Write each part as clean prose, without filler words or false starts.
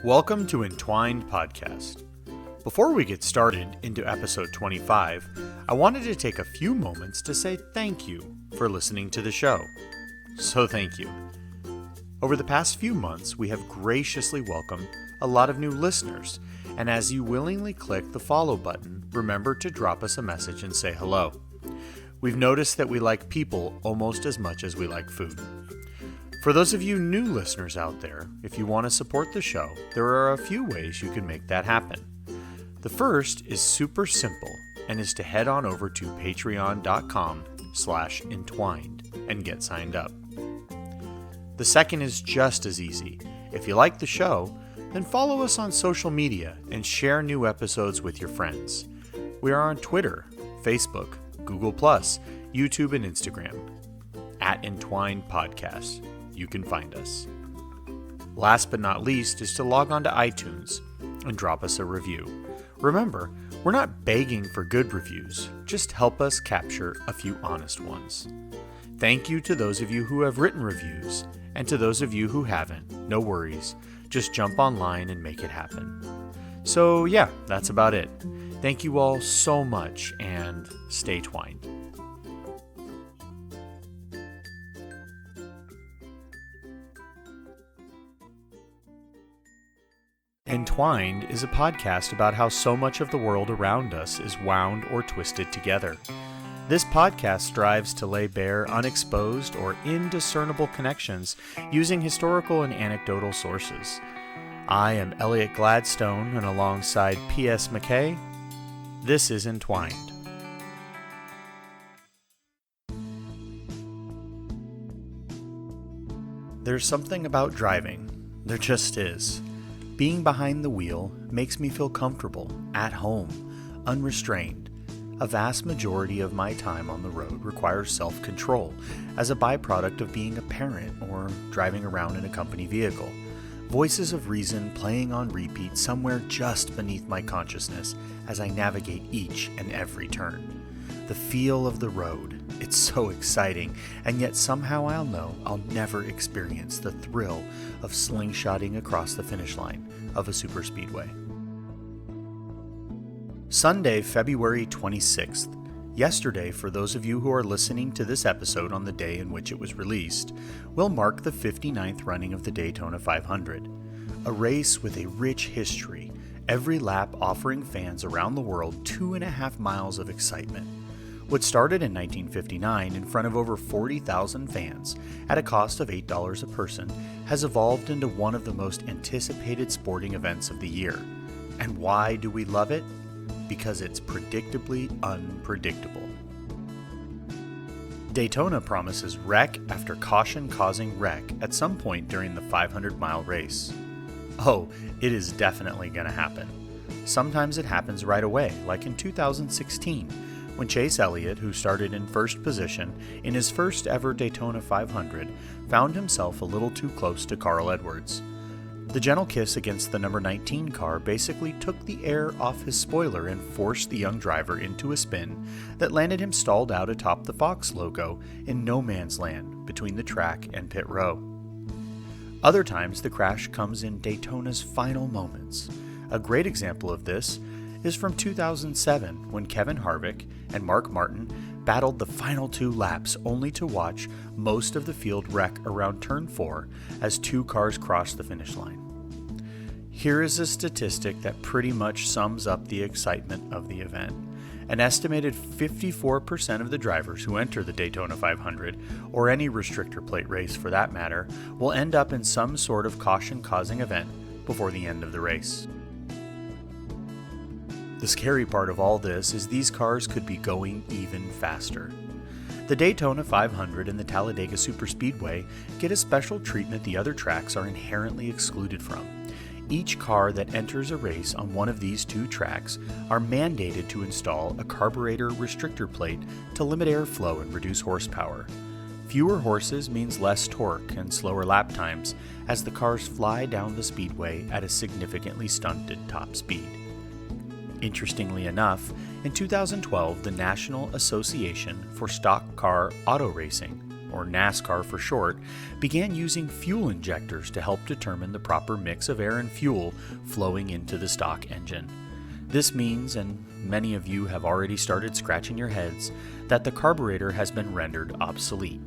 Welcome to Entwined Podcast. Before we get started into episode 25, I wanted to take a few moments to say thank you for listening to the show. So thank you. Over the past few months, we have graciously welcomed a lot of new listeners, and as you willingly click the follow button, remember to drop us a message and say hello. We've noticed that we like people almost as much as we like food. For those of you new listeners out there, if you want to support the show, there are a few ways you can make that happen. The first is super simple and is to head on over to patreon.com/entwined and get signed up. The second is just as easy. If you like the show, then follow us on social media and share new episodes with your friends. We are on Twitter, Facebook, Google+, YouTube, and Instagram. @Entwined Podcast. You can find us. Last but not least is to log on to iTunes and drop us a review. Remember, we're not begging for good reviews, just help us capture a few honest ones. Thank you to those of you who have written reviews, and to those of you who haven't, no worries, just jump online and make it happen. So yeah, that's about it. Thank you all so much, and stay twined. Entwined is a podcast about how so much of the world around us is wound or twisted together. This podcast strives to lay bare unexposed or indiscernible connections using historical and anecdotal sources. I am Elliot Gladstone, and alongside P.S. McKay, this is Entwined. There's something about driving. There just is. Being behind the wheel makes me feel comfortable, at home, unrestrained. A vast majority of my time on the road requires self-control as a byproduct of being a parent or driving around in a company vehicle. Voices of reason playing on repeat somewhere just beneath my consciousness as I navigate each and every turn. The feel of the road, it's so exciting, and yet somehow I'll know I'll never experience the thrill of slingshotting across the finish line of a superspeedway. Sunday, February 26th. Yesterday, for those of you who are listening to this episode on the day in which it was released, will mark the 59th running of the Daytona 500. A race with a rich history, every lap offering fans around the world 2.5 miles of excitement. What started in 1959 in front of over 40,000 fans at a cost of $8 a person has evolved into one of the most anticipated sporting events of the year. And why do we love it? Because it's predictably unpredictable. Daytona promises wreck after caution-causing wreck at some point during the 500-mile race. Oh, it is definitely going to happen. Sometimes it happens right away, like in 2016, when Chase Elliott, who started in first position in his first ever Daytona 500, found himself a little too close to Carl Edwards. The gentle kiss against the number 19 car basically took the air off his spoiler and forced the young driver into a spin that landed him stalled out atop the Fox logo in no man's land between the track and pit row. Other times, the crash comes in Daytona's final moments. A great example of this is from 2007 when Kevin Harvick and Mark Martin battled the final 2 laps only to watch most of the field wreck around turn 4 as 2 cars crossed the finish line. Here is a statistic that pretty much sums up the excitement of the event. An estimated 54% of the drivers who enter the Daytona 500, or any restrictor plate race for that matter, will end up in some sort of caution-causing event before the end of the race. The scary part of all this is these cars could be going even faster. The Daytona 500 and the Talladega Superspeedway get a special treatment the other tracks are inherently excluded from. Each car that enters a race on one of these 2 tracks are mandated to install a carburetor restrictor plate to limit airflow and reduce horsepower. Fewer horses means less torque and slower lap times as the cars fly down the speedway at a significantly stunted top speed. Interestingly enough, in 2012, the National Association for Stock Car Auto Racing, or NASCAR for short, began using fuel injectors to help determine the proper mix of air and fuel flowing into the stock engine. This means, and many of you have already started scratching your heads, that the carburetor has been rendered obsolete.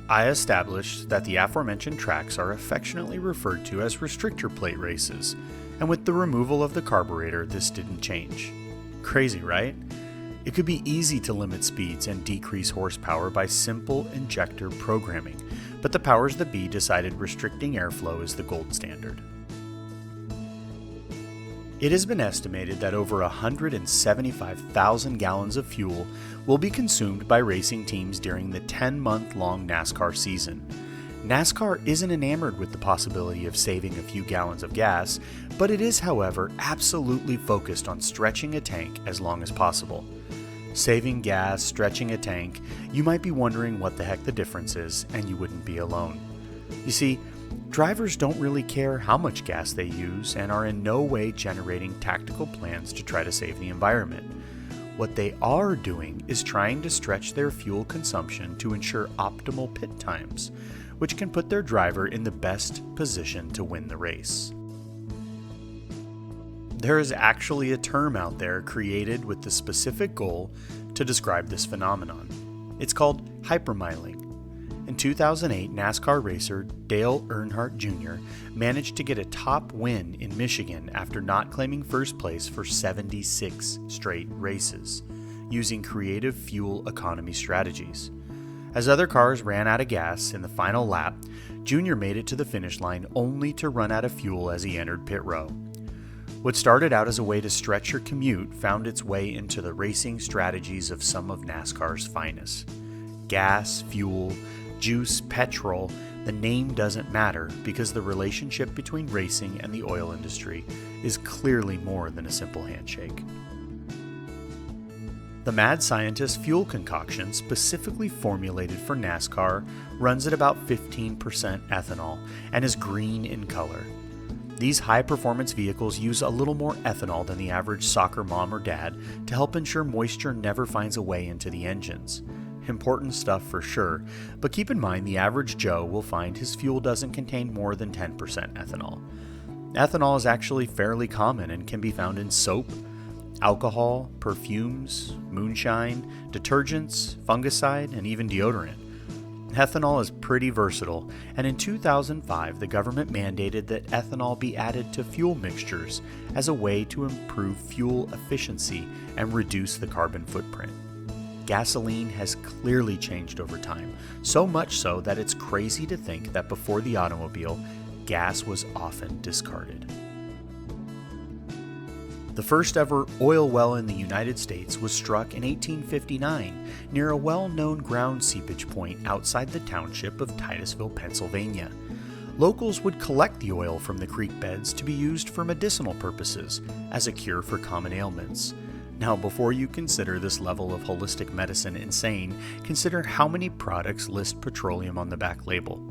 I established that the aforementioned tracks are affectionately referred to as restrictor plate races, and with the removal of the carburetor, this didn't change. Crazy, right? It could be easy to limit speeds and decrease horsepower by simple injector programming, but the powers that be decided restricting airflow is the gold standard. It has been estimated that over 175,000 gallons of fuel will be consumed by racing teams during the 10-month-long NASCAR season. NASCAR isn't enamored with the possibility of saving a few gallons of gas, but it is, however, absolutely focused on stretching a tank as long as possible. Saving gas, stretching a tank, you might be wondering what the heck the difference is, and you wouldn't be alone. You see, drivers don't really care how much gas they use and are in no way generating tactical plans to try to save the environment. What they are doing is trying to stretch their fuel consumption to ensure optimal pit times, which can put their driver in the best position to win the race. There is actually a term out there created with the specific goal to describe this phenomenon. It's called hypermiling. In 2008, NASCAR racer Dale Earnhardt Jr. managed to get a top win in Michigan after not claiming first place for 76 straight races, using creative fuel economy strategies. As other cars ran out of gas in the final lap, Jr. made it to the finish line only to run out of fuel as he entered pit row. What started out as a way to stretch your commute found its way into the racing strategies of some of NASCAR's finest. Gas, fuel, juice, petrol, the name doesn't matter because the relationship between racing and the oil industry is clearly more than a simple handshake. The mad scientist fuel concoction specifically formulated for NASCAR runs at about 15% ethanol and is green in color. These high-performance vehicles use a little more ethanol than the average soccer mom or dad to help ensure moisture never finds a way into the engines. Important stuff for sure, but keep in mind the average Joe will find his fuel doesn't contain more than 10% ethanol. Ethanol is actually fairly common and can be found in soap, alcohol, perfumes, moonshine, detergents, fungicide, and even deodorant. Ethanol is pretty versatile, and in 2005 the government mandated that ethanol be added to fuel mixtures as a way to improve fuel efficiency and reduce the carbon footprint. Gasoline has clearly changed over time, so much so that it's crazy to think that before the automobile, gas was often discarded. The first ever oil well in the United States was struck in 1859 near a well-known ground seepage point outside the township of Titusville, Pennsylvania. Locals would collect the oil from the creek beds to be used for medicinal purposes as a cure for common ailments. Now, before you consider this level of holistic medicine insane, consider how many products list petroleum on the back label.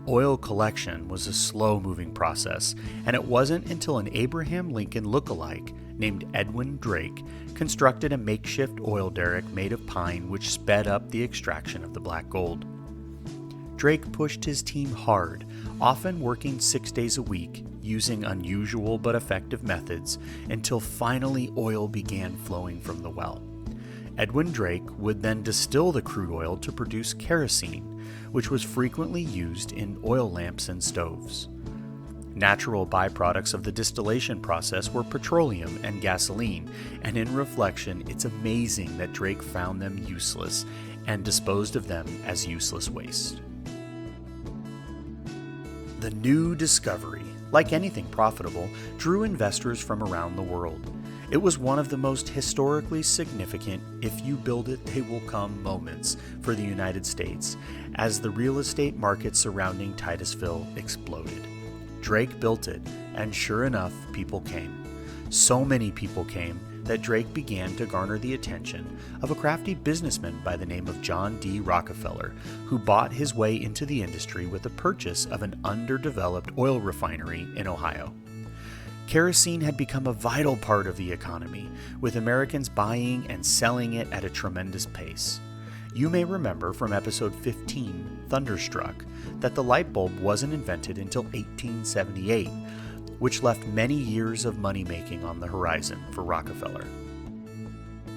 Oil collection was a slow-moving process, and it wasn't until an Abraham Lincoln look-alike named Edwin Drake constructed a makeshift oil derrick made of pine which sped up the extraction of the black gold. Drake pushed his team hard, often working 6 days a week, using unusual but effective methods, until finally oil began flowing from the well. Edwin Drake would then distill the crude oil to produce kerosene, which was frequently used in oil lamps and stoves. Natural byproducts of the distillation process were petroleum and gasoline, and in reflection, it's amazing that Drake found them useless and disposed of them as useless waste. The new discovery, like anything profitable, drew investors from around the world. It was one of the most historically significant "if you build it, they will come" moments for the United States, as the real estate market surrounding Titusville exploded. Drake built it, and sure enough, people came. So many people came that Drake began to garner the attention of a crafty businessman by the name of John D. Rockefeller, who bought his way into the industry with the purchase of an underdeveloped oil refinery in Ohio. Kerosene had become a vital part of the economy, with Americans buying and selling it at a tremendous pace. You may remember from episode 15, Thunderstruck, that the light bulb wasn't invented until 1878, which left many years of money-making on the horizon for Rockefeller.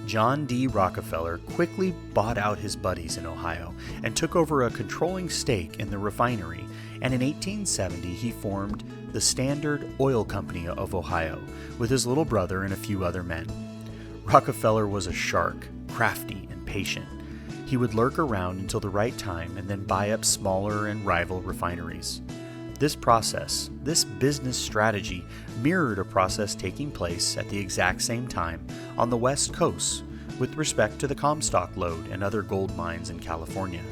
John D. Rockefeller quickly bought out his buddies in Ohio and took over a controlling stake in the refinery, and in 1870 he formed the Standard Oil Company of Ohio with his little brother and a few other men. Rockefeller was a shark, crafty and patient. He would lurk around until the right time and then buy up smaller and rival refineries. This process, this business strategy, mirrored a process taking place at the exact same time on the West Coast with respect to the Comstock lode and other gold mines in California.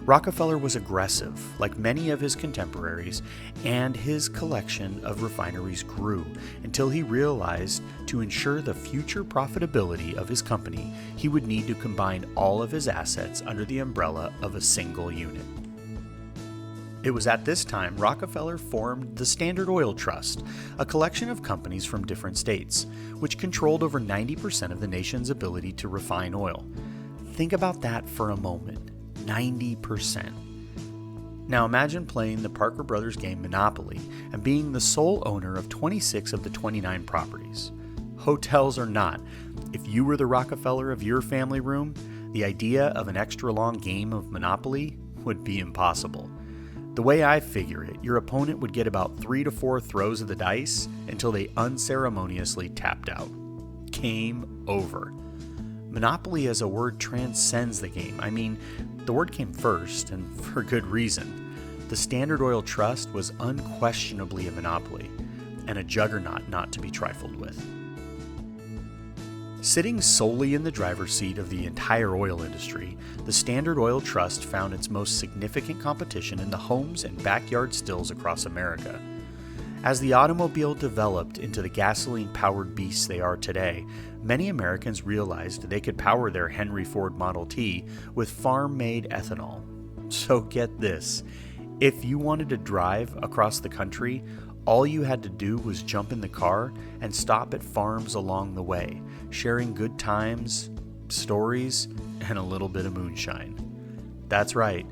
Rockefeller was aggressive, like many of his contemporaries, and his collection of refineries grew until he realized to ensure the future profitability of his company, he would need to combine all of his assets under the umbrella of a single unit. It was at this time Rockefeller formed the Standard Oil Trust, a collection of companies from different states, which controlled over 90% of the nation's ability to refine oil. Think about that for a moment. 90%. Now imagine playing the Parker Brothers game Monopoly and being the sole owner of 26 of the 29 properties. Hotels or not, if you were the Rockefeller of your family room, the idea of an extra long game of Monopoly would be impossible. The way I figure it, your opponent would get about 3 to 4 throws of the dice until they unceremoniously tapped out. Game over. Monopoly as a word transcends the game. I mean, the word came first, and for good reason. The Standard Oil Trust was unquestionably a monopoly, and a juggernaut not to be trifled with. Sitting solely in the driver's seat of the entire oil industry, the Standard Oil Trust found its most significant competition in the homes and backyard stills across America. As the automobile developed into the gasoline-powered beasts they are today, many Americans realized they could power their Henry Ford Model T with farm-made ethanol. So get this, if you wanted to drive across the country, all you had to do was jump in the car and stop at farms along the way, sharing good times, stories, and a little bit of moonshine. That's right,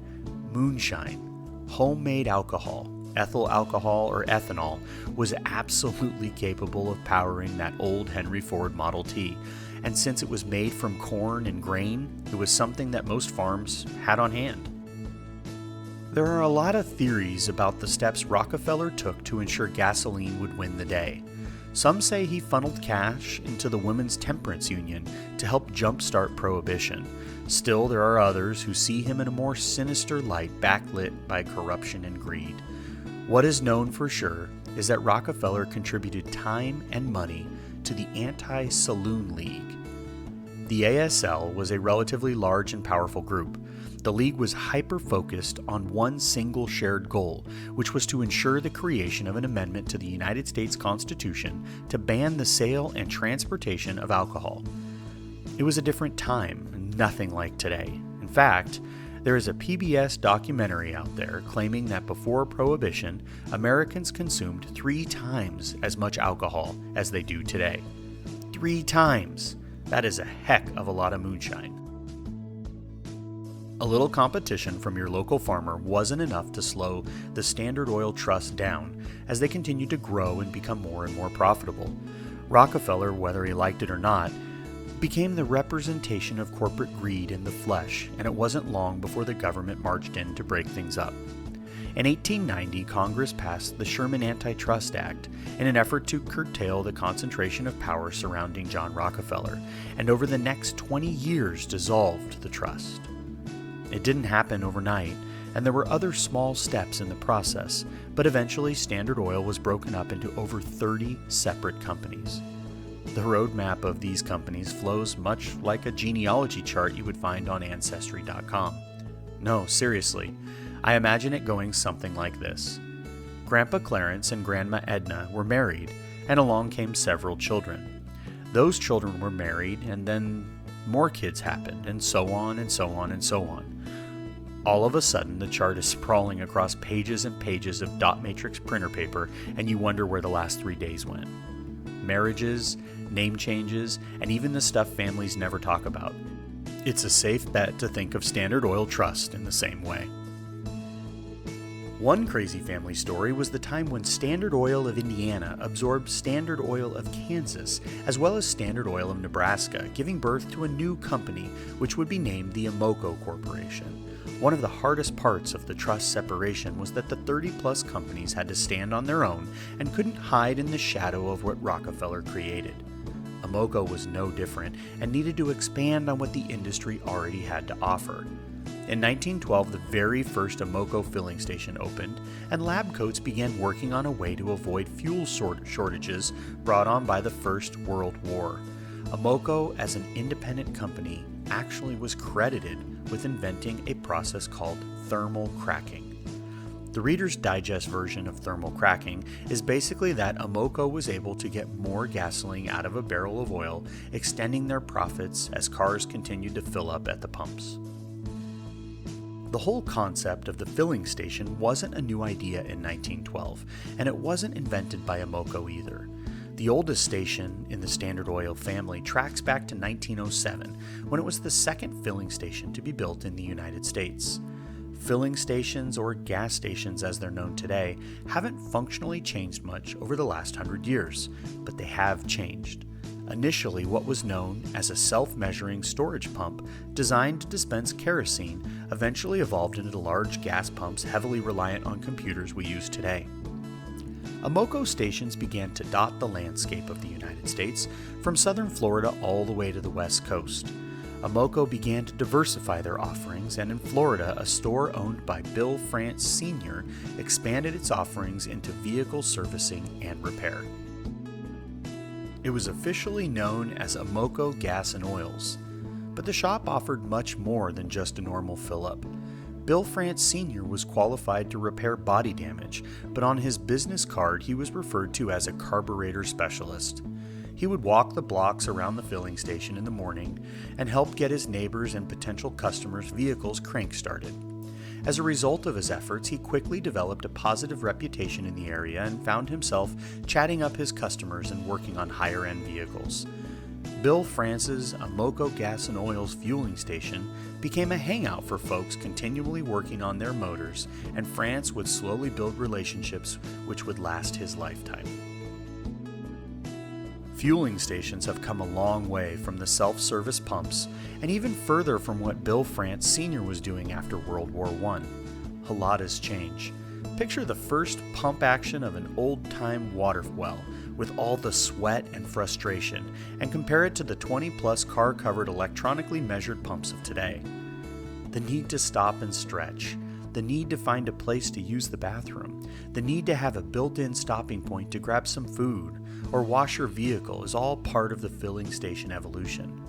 moonshine, homemade alcohol. Ethyl alcohol or ethanol was absolutely capable of powering that old Henry Ford Model T, and since it was made from corn and grain, it was something that most farms had on hand. There are a lot of theories about the steps Rockefeller took to ensure gasoline would win the day. Some say he funneled cash into the Women's Temperance Union to help jumpstart Prohibition. Still, there are others who see him in a more sinister light backlit by corruption and greed. What is known for sure is that Rockefeller contributed time and money to the Anti-Saloon League. The ASL was a relatively large and powerful group. The League was hyper-focused on one single shared goal, which was to ensure the creation of an amendment to the United States Constitution to ban the sale and transportation of alcohol. It was a different time, nothing like today. In fact, there is a PBS documentary out there claiming that before Prohibition, Americans consumed 3 times as much alcohol as they do today. 3 times! That is a heck of a lot of moonshine. A little competition from your local farmer wasn't enough to slow the Standard Oil Trust down as they continued to grow and become more and more profitable. Rockefeller, whether he liked it or not, became the representation of corporate greed in the flesh, and it wasn't long before the government marched in to break things up. In 1890, Congress passed the Sherman Antitrust Act in an effort to curtail the concentration of power surrounding John Rockefeller, and over the next 20 years dissolved the trust. It didn't happen overnight, and there were other small steps in the process, but eventually Standard Oil was broken up into over 30 separate companies. The roadmap of these companies flows much like a genealogy chart you would find on Ancestry.com. No, seriously, I imagine it going something like this. Grandpa Clarence and Grandma Edna were married, and along came several children. Those children were married, and then more kids happened, and so on and so on and so on. All of a sudden, the chart is sprawling across pages and pages of dot matrix printer paper, and you wonder where the last 3 days went. Marriages, name changes, and even the stuff families never talk about. It's a safe bet to think of Standard Oil Trust in the same way. One crazy family story was the time when Standard Oil of Indiana absorbed Standard Oil of Kansas, as well as Standard Oil of Nebraska, giving birth to a new company, which would be named the Amoco Corporation. One of the hardest parts of the trust separation was that the 30-plus companies had to stand on their own and couldn't hide in the shadow of what Rockefeller created. Amoco was no different and needed to expand on what the industry already had to offer. In 1912, the very first Amoco filling station opened, and lab coats began working on a way to avoid fuel shortages brought on by the First World War. Amoco, as an independent company, actually was credited with inventing a process called thermal cracking. The Reader's Digest version of thermal cracking is basically that Amoco was able to get more gasoline out of a barrel of oil, extending their profits as cars continued to fill up at the pumps. The whole concept of the filling station wasn't a new idea in 1912, and it wasn't invented by Amoco either. The oldest station in the Standard Oil family tracks back to 1907, when it was the second filling station to be built in the United States. Filling stations, or gas stations as they're known today, haven't functionally changed much over the last 100 years, but they have changed. Initially, what was known as a self-measuring storage pump designed to dispense kerosene eventually evolved into large gas pumps heavily reliant on computers we use today. Amoco stations began to dot the landscape of the United States from southern Florida all the way to the West Coast. Amoco began to diversify their offerings, and in Florida, a store owned by Bill France Sr. expanded its offerings into vehicle servicing and repair. It was officially known as Amoco Gas and Oils, but the shop offered much more than just a normal fill-up. Bill France Sr. was qualified to repair body damage, but on his business card he was referred to as a carburetor specialist. He would walk the blocks around the filling station in the morning and help get his neighbors' and potential customers' vehicles crank-started. As a result of his efforts, he quickly developed a positive reputation in the area and found himself chatting up his customers and working on higher-end vehicles. Bill France's Amoco Gas and Oil's fueling station became a hangout for folks continually working on their motors, and France would slowly build relationships which would last his lifetime. Fueling stations have come a long way from the self-service pumps, and even further from what Bill France Sr. was doing after World War I. A lot has changed. Picture the first pump action of an old-time water well, with all the sweat and frustration, and compare it to the 20-plus car-covered electronically measured pumps of today. The need to stop and stretch, the need to find a place to use the bathroom, the need to have a built-in stopping point to grab some food or wash your vehicle is all part of the filling station evolution.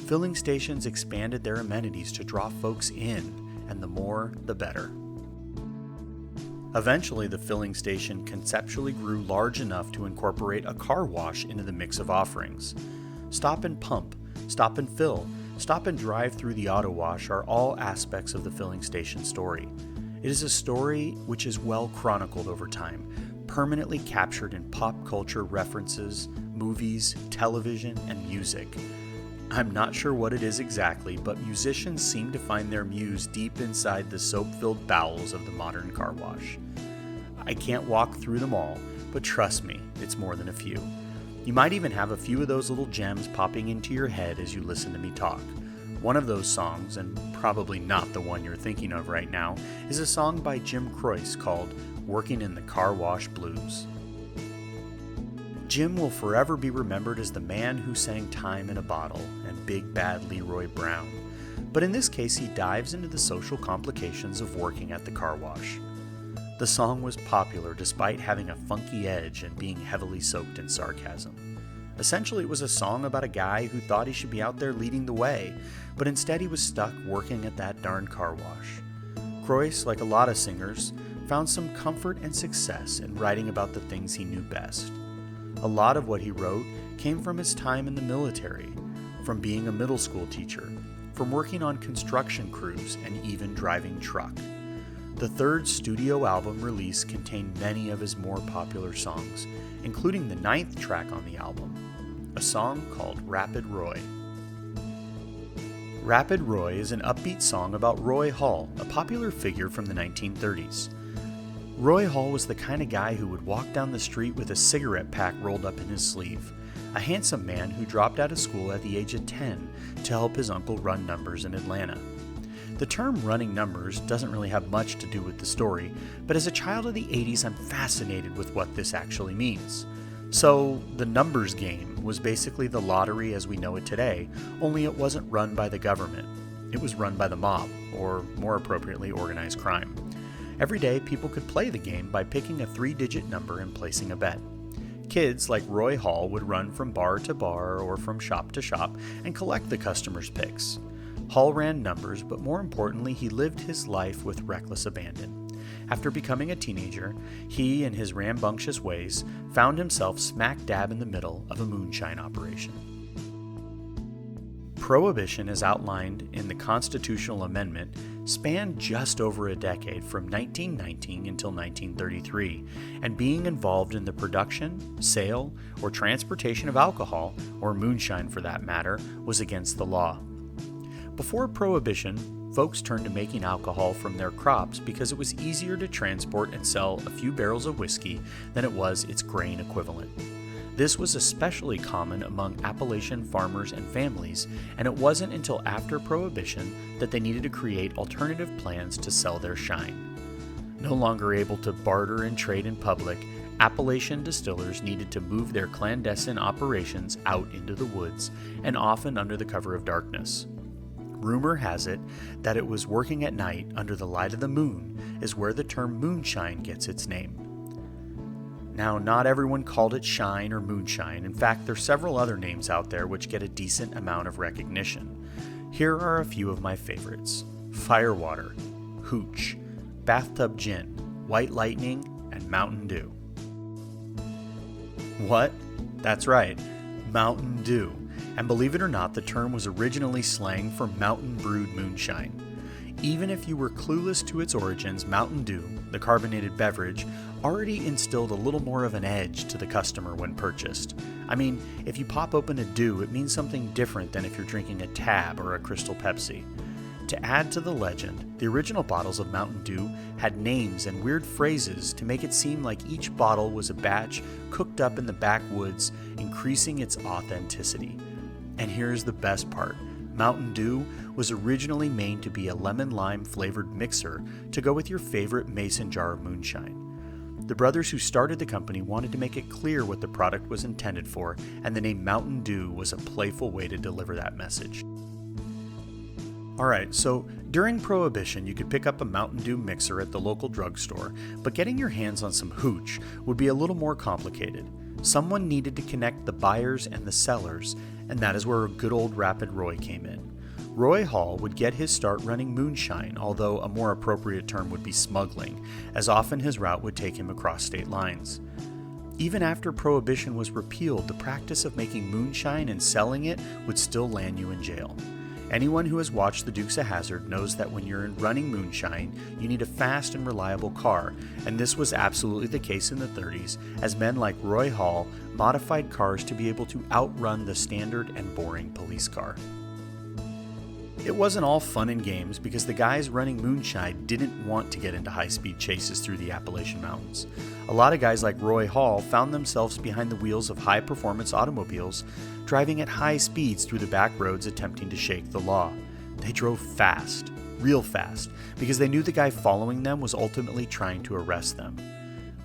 Filling stations expanded their amenities to draw folks in, and the more, the better. Eventually, the filling station conceptually grew large enough to incorporate a car wash into the mix of offerings. Stop and pump, stop and fill, stop and drive through the auto wash are all aspects of the filling station story. It is a story which is well chronicled over time, permanently captured in pop culture references, movies, television, and music. I'm not sure what it is exactly, but musicians seem to find their muse deep inside the soap-filled bowels of the modern car wash. I can't walk through them all, but trust me, it's more than a few. You might even have a few of those little gems popping into your head as you listen to me talk. One of those songs, and probably not the one you're thinking of right now, is a song by Jim Croce called Working in the Car Wash Blues. Jim will forever be remembered as the man who sang Time in a Bottle and Big Bad Leroy Brown, but in this case he dives into the social complications of working at the car wash. The song was popular despite having a funky edge and being heavily soaked in sarcasm. Essentially, it was a song about a guy who thought he should be out there leading the way, but instead he was stuck working at that darn car wash. Croce, like a lot of singers, found some comfort and success in writing about the things he knew best. A lot of what he wrote came from his time in the military, from being a middle school teacher, from working on construction crews, and even driving truck. The third studio album release contained many of his more popular songs, including the 9th track on the album, a song called Rapid Roy. Rapid Roy is an upbeat song about Roy Hall, a popular figure from the 1930s. Roy Hall was the kind of guy who would walk down the street with a cigarette pack rolled up in his sleeve, a handsome man who dropped out of school at the age of 10 to help his uncle run numbers in Atlanta. The term running numbers doesn't really have much to do with the story, but as a child of the 80s, I'm fascinated with what this actually means. So, the numbers game was basically the lottery as we know it today, only it wasn't run by the government. It was run by the mob, or more appropriately, organized crime. Every day, people could play the game by picking a 3-digit number and placing a bet. Kids like Roy Hall would run from bar to bar or from shop to shop and collect the customers' picks. Hall ran numbers, but more importantly, he lived his life with reckless abandon. After becoming a teenager, he, in his rambunctious ways, found himself smack dab in the middle of a moonshine operation. Prohibition, as outlined in the constitutional amendment, spanned just over a decade from 1919 until 1933, and being involved in the production, sale, or transportation of alcohol, or moonshine for that matter, was against the law. Before Prohibition, folks turned to making alcohol from their crops because it was easier to transport and sell a few barrels of whiskey than it was its grain equivalent. This was especially common among Appalachian farmers and families, and it wasn't until after Prohibition that they needed to create alternative plans to sell their shine. No longer able to barter and trade in public, Appalachian distillers needed to move their clandestine operations out into the woods, and often under the cover of darkness. Rumor has it that it was working at night under the light of the moon is where the term moonshine gets its name. Now, not everyone called it shine or moonshine. In fact, there are several other names out there which get a decent amount of recognition. Here are a few of my favorites: Firewater, Hooch, Bathtub Gin, White Lightning, and Mountain Dew. What? That's right, Mountain Dew. And believe it or not, the term was originally slang for mountain brewed moonshine. Even if you were clueless to its origins, Mountain Dew, the carbonated beverage, already instilled a little more of an edge to the customer when purchased. I mean, if you pop open a Dew, it means something different than if you're drinking a Tab or a Crystal Pepsi. To add to the legend, the original bottles of Mountain Dew had names and weird phrases to make it seem like each bottle was a batch cooked up in the backwoods, increasing its authenticity. And here's the best part. Mountain Dew was originally made to be a lemon-lime flavored mixer to go with your favorite mason jar of moonshine. The brothers who started the company wanted to make it clear what the product was intended for, and the name Mountain Dew was a playful way to deliver that message. Alright, so during Prohibition, you could pick up a Mountain Dew mixer at the local drugstore, but getting your hands on some hooch would be a little more complicated. Someone needed to connect the buyers and the sellers, and that is where good old Rapid Roy came in. Roy Hall would get his start running moonshine, although a more appropriate term would be smuggling, as often his route would take him across state lines. Even after Prohibition was repealed, the practice of making moonshine and selling it would still land you in jail. Anyone who has watched The Dukes of Hazzard knows that when you're running moonshine, you need a fast and reliable car, and this was absolutely the case in the 30s, as men like Roy Hall modified cars to be able to outrun the standard and boring police car. It wasn't all fun and games because the guys running moonshine didn't want to get into high-speed chases through the Appalachian Mountains. A lot of guys like Roy Hall found themselves behind the wheels of high-performance automobiles, driving at high speeds through the back roads attempting to shake the law. They drove fast, real fast, because they knew the guy following them was ultimately trying to arrest them.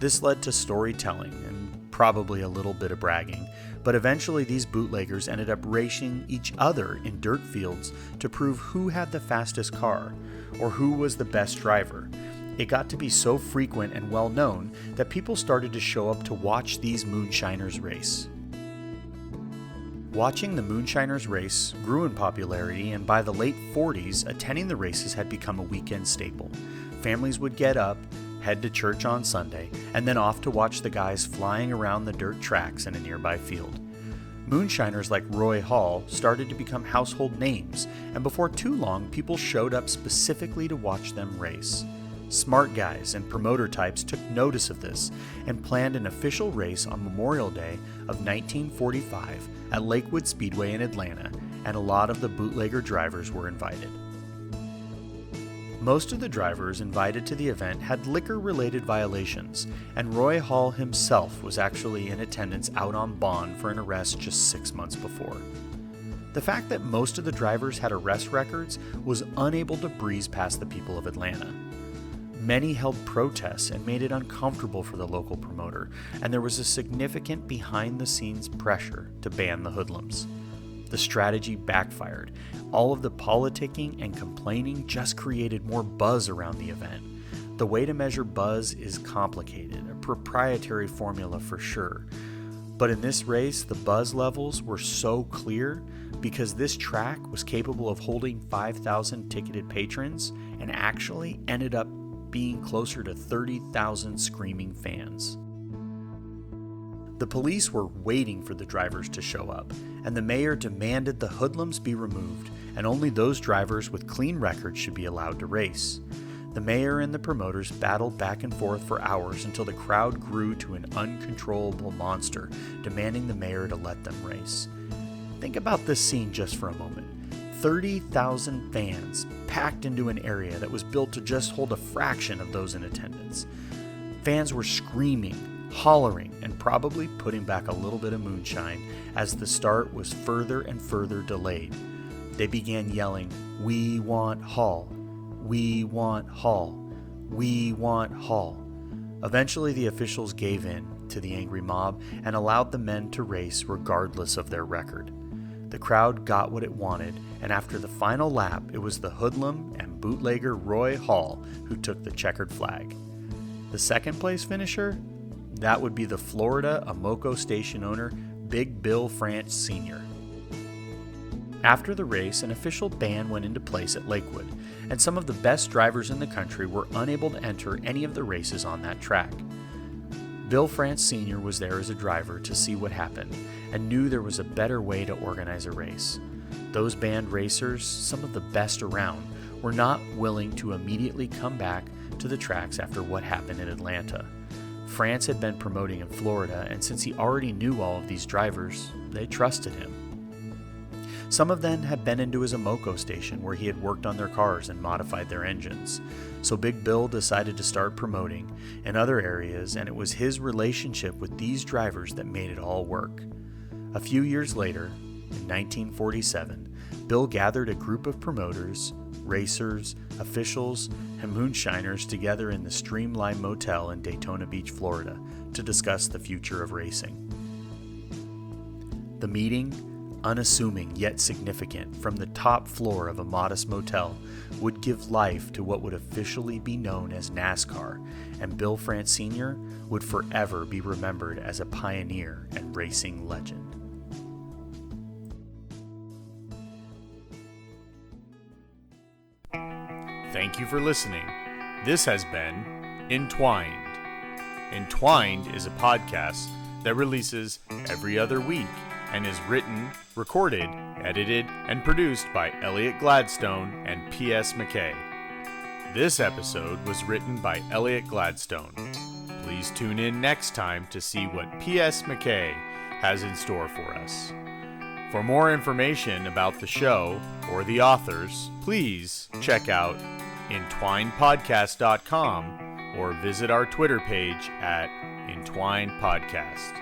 This led to storytelling and probably a little bit of bragging, but eventually these bootleggers ended up racing each other in dirt fields to prove who had the fastest car, or who was the best driver. It got to be so frequent and well known that people started to show up to watch these moonshiners race. Watching the moonshiners race grew in popularity, and by the late 40s, attending the races had become a weekend staple. Families would get up, head to church on Sunday, and then off to watch the guys flying around the dirt tracks in a nearby field. Moonshiners like Roy Hall started to become household names, and before too long, people showed up specifically to watch them race. Smart guys and promoter types took notice of this and planned an official race on Memorial Day of 1945 at Lakewood Speedway in Atlanta, and a lot of the bootlegger drivers were invited. Most of the drivers invited to the event had liquor-related violations, and Roy Hall himself was actually in attendance out on bond for an arrest just 6 months before. The fact that most of the drivers had arrest records was unable to breeze past the people of Atlanta. Many held protests and made it uncomfortable for the local promoter, and there was a significant behind-the-scenes pressure to ban the hoodlums. The strategy backfired. All of the politicking and complaining just created more buzz around the event. The way to measure buzz is complicated, a proprietary formula for sure. But in this race, the buzz levels were so clear because this track was capable of holding 5,000 ticketed patrons and actually ended up being closer to 30,000 screaming fans. The police were waiting for the drivers to show up, and the mayor demanded the hoodlums be removed, and only those drivers with clean records should be allowed to race. The mayor and the promoters battled back and forth for hours until the crowd grew to an uncontrollable monster, demanding the mayor to let them race. Think about this scene just for a moment. 30,000 fans packed into an area that was built to just hold a fraction of those in attendance. Fans were screaming, hollering, and probably putting back a little bit of moonshine as the start was further and further delayed. They began yelling, "We want Hall! We want Hall! We want Hall!" Eventually, the officials gave in to the angry mob and allowed the men to race regardless of their record. The crowd got what it wanted, and after the final lap, it was the hoodlum and bootlegger Roy Hall who took the checkered flag. The second place finisher? That would be the Florida Amoco station owner, Big Bill France Sr. After the race, an official ban went into place at Lakewood, and some of the best drivers in the country were unable to enter any of the races on that track. Bill France Sr. was there as a driver to see what happened and knew there was a better way to organize a race. Those banned racers, some of the best around, were not willing to immediately come back to the tracks after what happened in Atlanta. France had been promoting in Florida, and since he already knew all of these drivers, they trusted him. Some of them had been into his Amoco station where he had worked on their cars and modified their engines. So Big Bill decided to start promoting in other areas, and it was his relationship with these drivers that made it all work. A few years later, in 1947, Bill gathered a group of promoters, racers, officials, and moonshiners together in the Streamline Motel in Daytona Beach, Florida, to discuss the future of racing. The meeting, unassuming yet significant, from the top floor of a modest motel, would give life to what would officially be known as NASCAR, and Bill France Sr. would forever be remembered as a pioneer and racing legend. Thank you for listening. This has been Entwined. Entwined is a podcast that releases every other week and is written, recorded, edited, and produced by Elliot Gladstone and P.S. McKay. This episode was written by Elliot Gladstone. Please tune in next time to see what P.S. McKay has in store for us. For more information about the show or the authors, please check out entwinedpodcast.com or visit our Twitter page at entwinedpodcast.